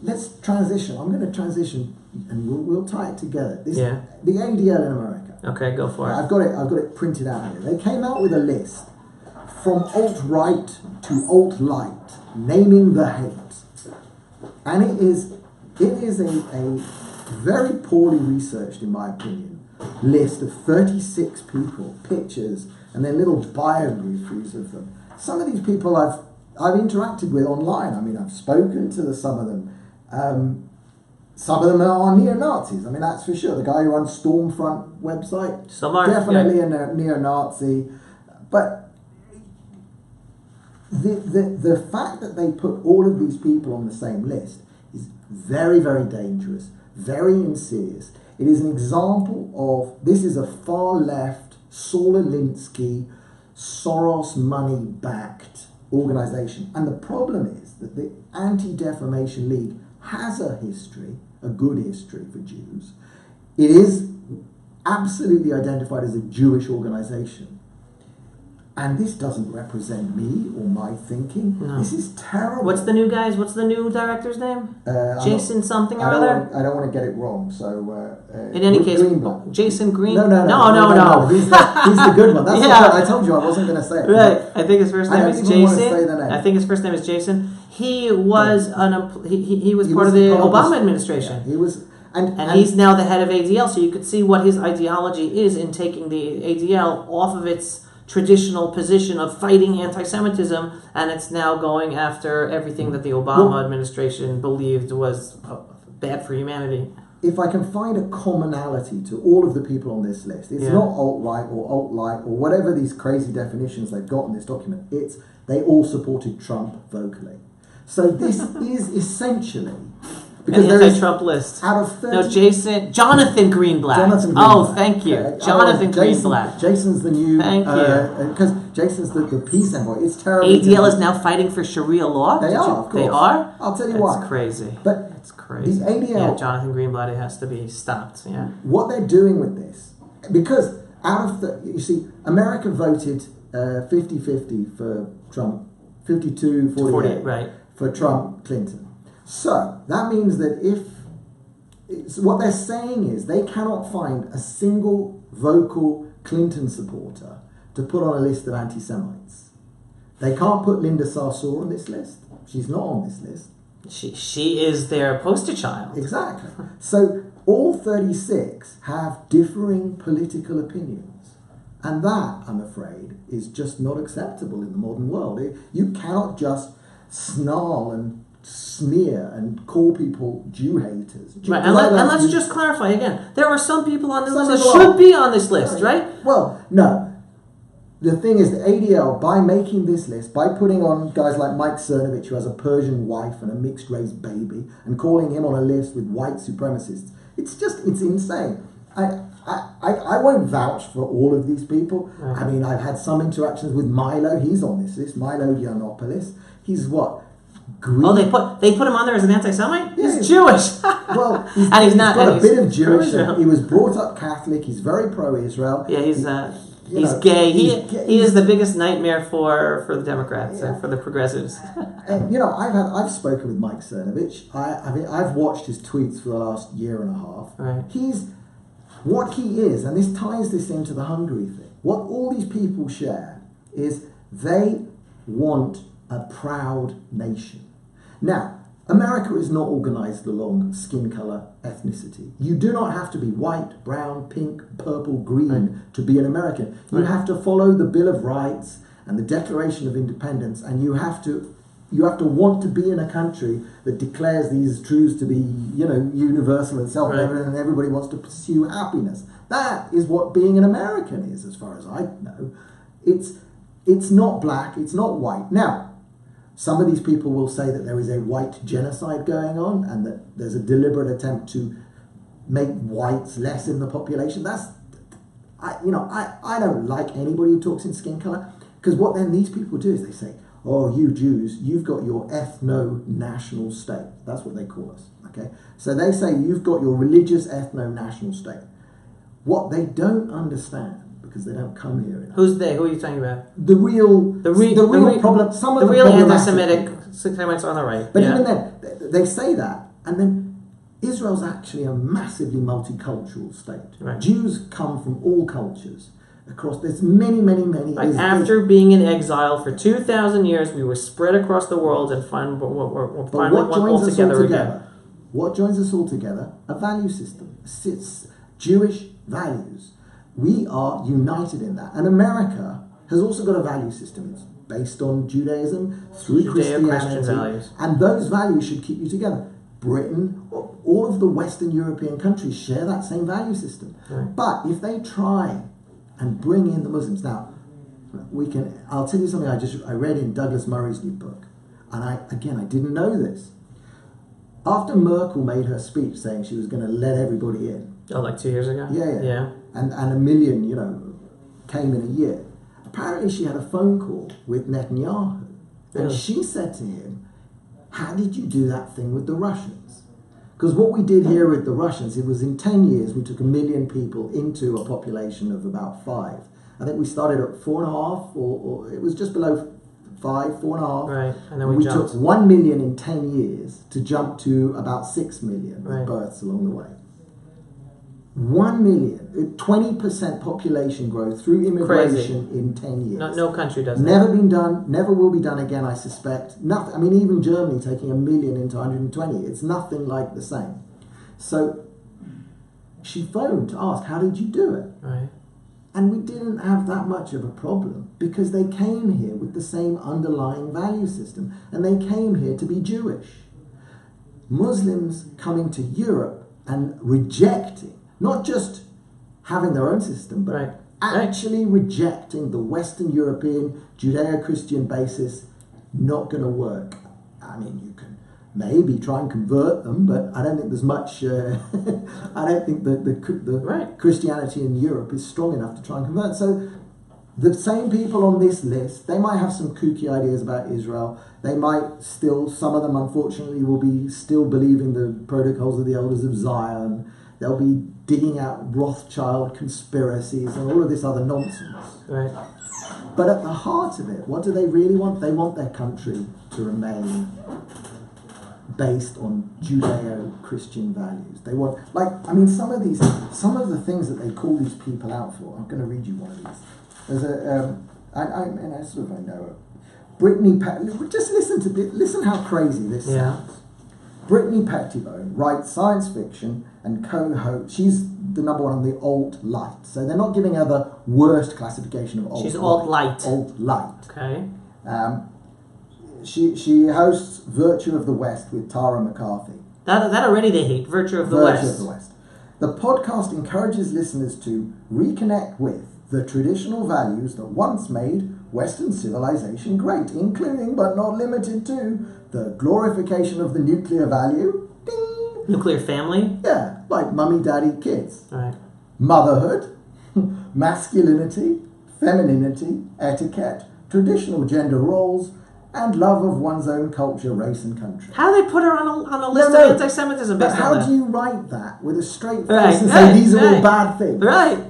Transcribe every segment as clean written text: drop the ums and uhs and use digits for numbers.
let's transition. I'm going to transition, and we'll tie it together. The ADL in America. Okay, go for it. I've got it printed out here. They came out with a list from alt-right to alt-light, naming the hate, and it is a very poorly researched, in my opinion, list of 36 people, pictures, and then little biographies of them. Some of these people I've interacted with online. I mean, I've spoken to some of them. Some of them are neo-Nazis. I mean, that's for sure. The guy who runs Stormfront website, definitely a neo-Nazi. But the fact that they put all of these people on the same list is very, very dangerous, very insidious. It is an example of, this is a far-left, Saul Alinsky, Soros money-backed organization. And the problem is that the Anti-Defamation League has a history, a good history for Jews. It is absolutely identified as a Jewish organization. And this doesn't represent me or my thinking. No. This is terrible. What's the new director's name? Jason something or other? I don't want to get it wrong. So in any case, Greenblatt. Jason Green. No. He's the good one. That's what I told you. I wasn't going to say it. Right. I think his first name is Jason. I think his first name is Jason. He was he was part of the Obama administration. Yeah, he was. And he's now the head of ADL. So you could see what his ideology is in taking the ADL off of its traditional position of fighting anti-Semitism, and it's now going after everything that the Obama administration believed was bad for humanity. If I can find a commonality to all of the people on this list, it's not alt-right or alt-light or whatever these crazy definitions they've got in this document. It's they all supported Trump vocally. So this is essentially... Because an anti-Trump list. Out of 30... Jonathan Greenblatt. Oh, thank you. Jonathan Greenblatt. Jason's the new... Thank you. Because Jason's the peace envoy. It's terrible. ADL is now fighting for Sharia law? They are, of course. They are? I'll tell you why. It's crazy. But it's crazy. These ADL... Yeah, Jonathan Greenblatt, it has to be stopped, yeah. What they're doing with this... Because out of the... You see, America voted 50-50 for Trump. 52-48 right. For Trump, Clinton. So, that means that what they're saying is they cannot find a single vocal Clinton supporter to put on a list of anti-Semites. They can't put Linda Sarsour on this list. She's not on this list. She is their poster child. Exactly. So, all 36 have differing political opinions. And that, I'm afraid, is just not acceptable in the modern world. You cannot just snarl and smear and call people Jew haters. Right, and let's just clarify again. There are some people on this list that should be on this list, right? Well, no. The thing is, the ADL, by making this list, by putting on guys like Mike Cernovich, who has a Persian wife and a mixed-race baby, and calling him on a list with white supremacists, it's insane. I won't vouch for all of these people. Right. I mean, I've had some interactions with Milo. He's on this list. Milo Yiannopoulos. He's what? Green. Oh, they put him on there as an anti-Semite? Yeah, he's Jewish. Well, he's not. He's got a bit of Jewish. He was brought up Catholic. He's very pro-Israel. Yeah, he's gay. He is the biggest nightmare for the Democrats and for the progressives. And I've spoken with Mike Cernovich. I've watched his tweets for the last year and a half. Right. What he is, and this ties this into the Hungary thing. What all these people share is they want a proud nation. Now, America is not organized along skin color, ethnicity. You do not have to be white, brown, pink, purple, green to be an American. You have to follow the Bill of Rights and the Declaration of Independence, and you have to want to be in a country that declares these truths to be, universal and self-evident, and everybody wants to pursue happiness. That is what being an American is, as far as I know. It's not black, it's not white. Now, some of these people will say that there is a white genocide going on and that there's a deliberate attempt to make whites less in the population. I don't like anybody who talks in skin color, because what then these people do is they say, oh, you Jews, you've got your ethno-national state. That's what they call us, okay? So they say you've got your religious ethno-national state. What they don't understand, because they don't come here enough. Who's they? Who are you talking about? The real problem. Some of the real anti-Semitic Semites on the right. But even then, they say that, And then Israel's actually a massively multicultural state. Right. Jews come from all cultures across. There's many. Like after being in exile for 2,000 years, we were spread across the world and we're finally all together again. What joins us all together? A value system. It's Jewish values. We are united in that. And America has also got a value system. It's based on Judaism through Christianity. Values. And those values should keep you together. Britain, all of the Western European countries share that same value system. Right. But if they try and bring in the Muslims, now, I'll tell you something I read in Douglas Murray's new book. And I didn't know this. After Merkel made her speech saying she was going to let everybody in. Oh, like 2 years ago? Yeah. And a million, came in a year. Apparently she had a phone call with Netanyahu. And she said to him, how did you do that thing with the Russians? Because what we did here with the Russians, it was in 10 years, we took 1 million people into a population of about 5. I think we started at 4.5, or it was just below 5, 4.5. Right, and then we took 1 million in 10 years to jump to about 6 million right. births along the way. 1 million, 20% population growth through immigration in 10 years. No country does that. Never been done, never will be done again, I suspect. Nothing. I mean, even Germany taking 1 million into 120, it's nothing like the same. So she phoned to ask, how did you do it? Right. And we didn't have that much of a problem because they came here with the same underlying value system and they came here to be Jewish. Muslims coming to Europe and rejecting, not just having their own system, but right. actually rejecting the Western European Judeo-Christian basis, not going to work. I mean, you can maybe try and convert them, but I don't think there's much. I don't think the right. Christianity in Europe is strong enough to try and convert. So the same people on this list, they might have some kooky ideas about Israel. They might still, some of them unfortunately will be still believing the protocols of the elders of Zion. They'll be digging out Rothschild conspiracies and all of this other nonsense. Right. But at the heart of it, what do they really want? They want their country to remain based on Judeo-Christian values. They want, some of the things that they call these people out for. I'm going to read you one of these. There's I know it. Brittany, just listen how crazy this sounds. Brittany Pettibone writes science fiction and co-host. She's the number one on the alt-light. So they're not giving her the worst classification of alt-light. She's alt-light. Alt-light. Okay. She hosts Virtue of the West with Tara McCarthy. That already they hate. Virtue of the West. Virtue of the West. The podcast encourages listeners to reconnect with the traditional values that once made Western civilization great, including but not limited to the glorification of the nuclear value. Ding! Nuclear family? Yeah, like mummy, daddy, kids. Right. Motherhood, masculinity, femininity, etiquette, traditional gender roles, and love of one's own culture, race, and country. How do they put her on a list of anti-Semitism based but on that? how do you write that with a straight face Right, and say these are all bad things? Right.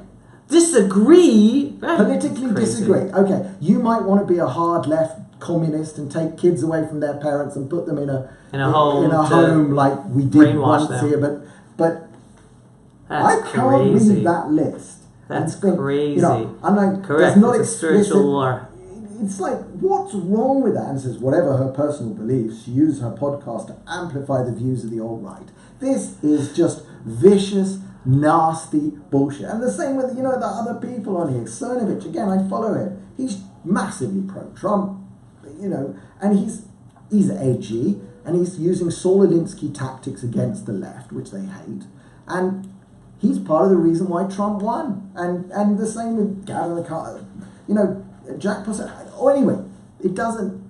Disagree. Right. Politically disagree. Okay, you might want to be a hard left communist and take kids away from their parents and put them in a home like we did once here, but I can't read that list. That's and think, crazy. I'm like, correct. It's not it's a spiritual war. It's like, what's wrong with that? And says, whatever her personal beliefs, she used her podcast to amplify the views of the alt-right. This is just vicious, nasty bullshit. And the same with, the other people on here. Cernovich, again, I follow him. He's massively pro-Trump, and he's edgy, and he's using Saul Alinsky tactics against the left, which they hate. And he's part of the reason why Trump won. And the same with Gavin, Jack Posse. Anyway, it doesn't.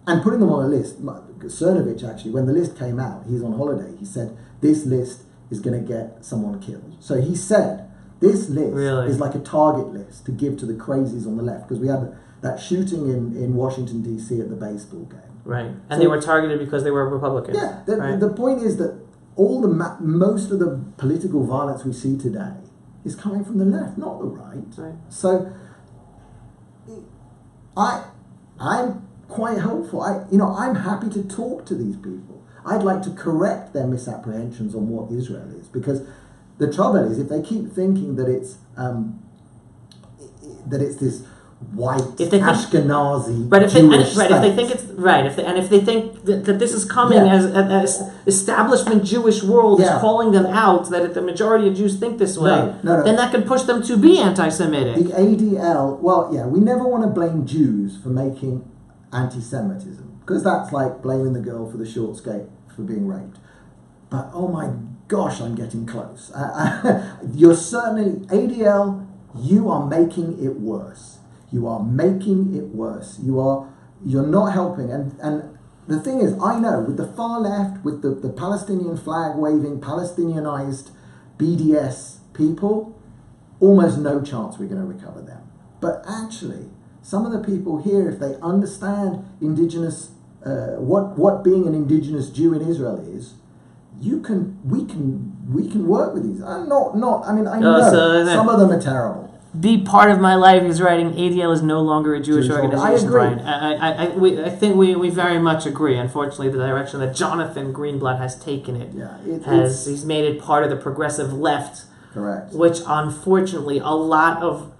And putting them on a list, Cernovich actually, when the list came out, he's on holiday. He said this list is going to get someone killed. So he said this list is like a target list to give to the crazies on the left, because we had that shooting in Washington D.C. at the baseball game. Right, and they were targeted because they were Republicans. Yeah, the point is that most of the political violence we see today is coming from the left, not the right. Right. So I'm quite helpful. I'm happy to talk to these people. I'd like to correct their misapprehensions on what Israel is, because the trouble is, if they keep thinking that it's this white Ashkenazi Jewish state. If they think it's right, if they think that this is coming as establishment Jewish world is calling them out, that the majority of Jews think this way, then that can push them to be anti-Semitic. The ADL, we never want to blame Jews for making anti-Semitism, because that's like blaming the girl for the short skirt for being raped. But oh my gosh, I'm getting close. You're certainly, ADL, you are making it worse. You are making it worse. You're not helping. And the thing is, I know with the far left, with the Palestinian flag waving, Palestinianized BDS people, almost no chance we're going to recover them. But actually, some of the people here, if they understand indigenous, what being an indigenous Jew in Israel is, we can work with these. I know some of them are terrible. The part of my life is writing ADL is no longer a Jewish organization. I agree. I think we very much agree. Unfortunately, the direction that Jonathan Greenblatt has taken it, he's made it part of the progressive left. Correct. Which unfortunately a lot of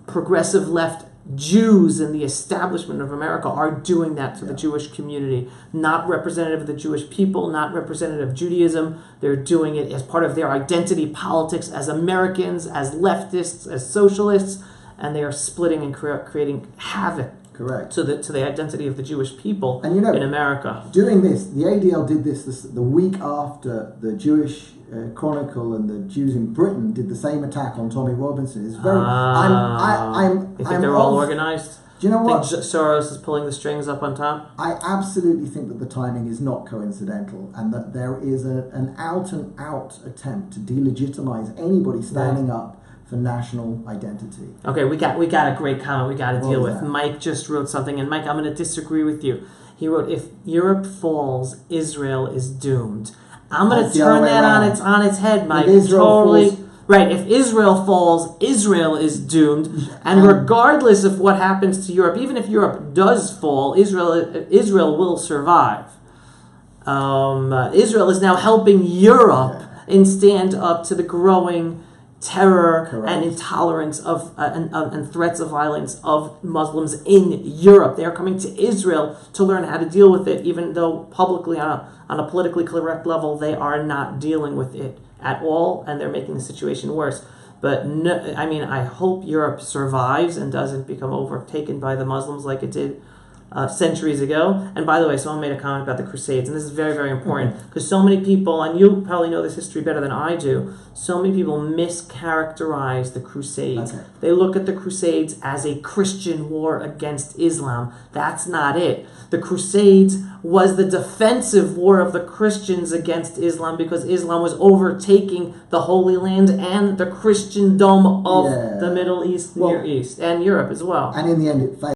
progressive left Jews in the establishment of America are doing that to the Jewish community. Not representative of the Jewish people, not representative of Judaism. They're doing it as part of their identity politics as Americans, as leftists, as socialists, and they are splitting and creating havoc. Correct. To the identity of the Jewish people in America. Doing this, the ADL did this the week after the Jewish Chronicle and the Jews in Britain did the same attack on Tommy Robinson. It's very. You think they're all organized? Do you know what? Think Soros is pulling the strings up on top? I absolutely think that the timing is not coincidental, and that there is an out and out attempt to delegitimize anybody standing up for national identity. Okay, we got a great comment we got to deal with. Mike just wrote something, and Mike, I'm going to disagree with you. He wrote, "If Europe falls, Israel is doomed." I'm going to turn that on its head, Mike. Totally right. If Israel falls, Israel is doomed, and regardless of what happens to Europe, even if Europe does fall, Israel will survive. Israel is now helping Europe and stand up to the growing terror and intolerance of and threats of violence of Muslims in Europe. They are coming to Israel to learn how to deal with it, even though publicly on a politically correct level they are not dealing with it at all, and they're making the situation worse. But no, I hope Europe survives and doesn't become overtaken by the Muslims like it did centuries ago. And by the way, someone made a comment about the Crusades, and this is very, very important, because so many people, and you probably know this history better than I do, so many people mischaracterize the Crusades. Okay. They look at the Crusades as a Christian war against Islam. That's not it. The Crusades was the defensive war of the Christians against Islam, because Islam was overtaking the Holy Land and the Christendom of the Middle East, Near East, and Europe as well. And in the end it failed.